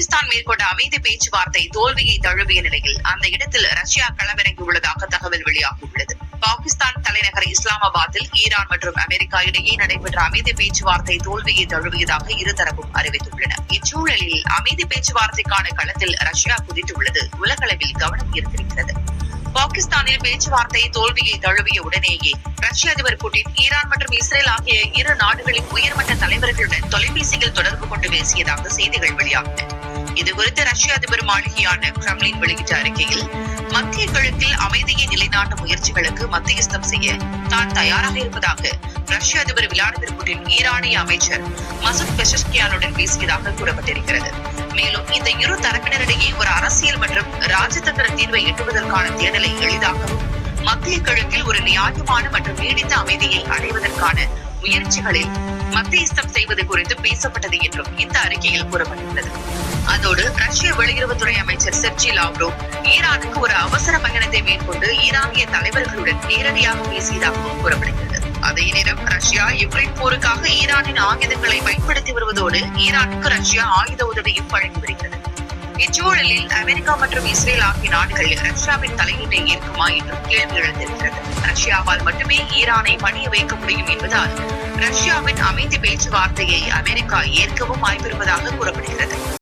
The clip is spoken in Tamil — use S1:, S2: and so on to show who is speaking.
S1: பாகிஸ்தான் மேற்கொண்ட அமைதி பேச்சுவார்த்தை தோல்வியை தழுவிய நிலையில் அந்த இடத்தில் ரஷ்யா களமிறங்கியுள்ளதாக தகவல் வெளியாகியுள்ளது. பாகிஸ்தான் தலைநகர் இஸ்லாமாபாத்தில் ஈரான் மற்றும் அமெரிக்கா இடையே நடைபெற்ற அமைதி பேச்சுவார்த்தை தோல்வியை தழுவியதாக இருதரப்பும் அறிவித்துள்ளன. இச்சூழலில் அமைதி பேச்சுவார்த்தைக்கான களத்தில் ரஷ்யா குதித்துள்ளது உலகளவில் கவனம் ஈர்த்திருக்கிறது. பாகிஸ்தானில் பேச்சுவார்த்தை தோல்வியை தழுவிய உடனேயே ரஷ்ய அதிபர் புட்டின் ஈரான் மற்றும் இஸ்ரேல் ஆகிய இரு நாடுகளின் உயர்மட்ட தலைவர்களுடன் தொலைபேசியில் தொடர்பு கொண்டு பேசியதாக செய்திகள் வெளியாகின. இதுகுறித்து ரஷ்ய அதிபர் மாளிகையான கிரெம்ளின் வெளியிட்ட அறிக்கையில், மத்திய கிழக்கில் அமைதியை நிலைநாட்டும் முயற்சிகளுக்கு மத்தியஸ்தம் செய்ய தான் தயாராக இருப்பதாக ரஷ்ய அதிபர் விளாடிமிர் புட்டின் ஈரானிய அமைச்சர் மசூத் பெஷஷ்கியானுடன் பேசியதாக கூறப்பட்டிருக்கிறது. மேலும் இந்த இரு தரப்பினரிடையே ஒரு அரசியல் மற்றும் ராஜதந்திர தீர்வை எட்டுவதற்கான தேடலை எளிதாகவும் மத்திய கிழக்கில் ஒரு நியாயமான மற்றும் நீடித்த அமைதியை அடைவதற்கான முயற்சிகளில் மத்தியஸ்தம் செய்வது குறித்து பேசப்பட்டது என்றும் இந்த அறிக்கையில் கூறப்பட்டுள்ளது. அதோடு ரஷ்ய வெளியுறவுத்துறை அமைச்சர் செர்ஜி லாவ்ரோவ் ஈரானுக்கு ஒரு அவசர பயணத்தை மேற்கொண்டு ஈரானிய தலைவர்களுடன் நேரடியாக பேசியதாகவும் கூறப்படுகிறது. அதே நேரம் ரஷ்யா யுக்ரைன் போருக்காக ஈரானின் ஆயுதங்களை பயன்படுத்தி வருவதோடு ஈரானுக்கு ரஷ்யா ஆயுத உதவியும் வழங்கி வருகிறது. இச்சூழலில் அமெரிக்கா மற்றும் இஸ்ரேல் ஆகிய நாடுகள் ரஷ்யாவின் தலையீட்டை ஏற்குமா என்றும் கேள்வி எழுந்திருக்கிறது. ரஷ்யாவால் மட்டுமே ஈரானை பணிய வைக்க முடியும் என்பதால் ரஷ்யாவின் அமைதி பேச்சுவார்த்தையை அமெரிக்கா ஏற்கவும் வாய்ப்பிருப்பதாக கூறப்படுகிறது.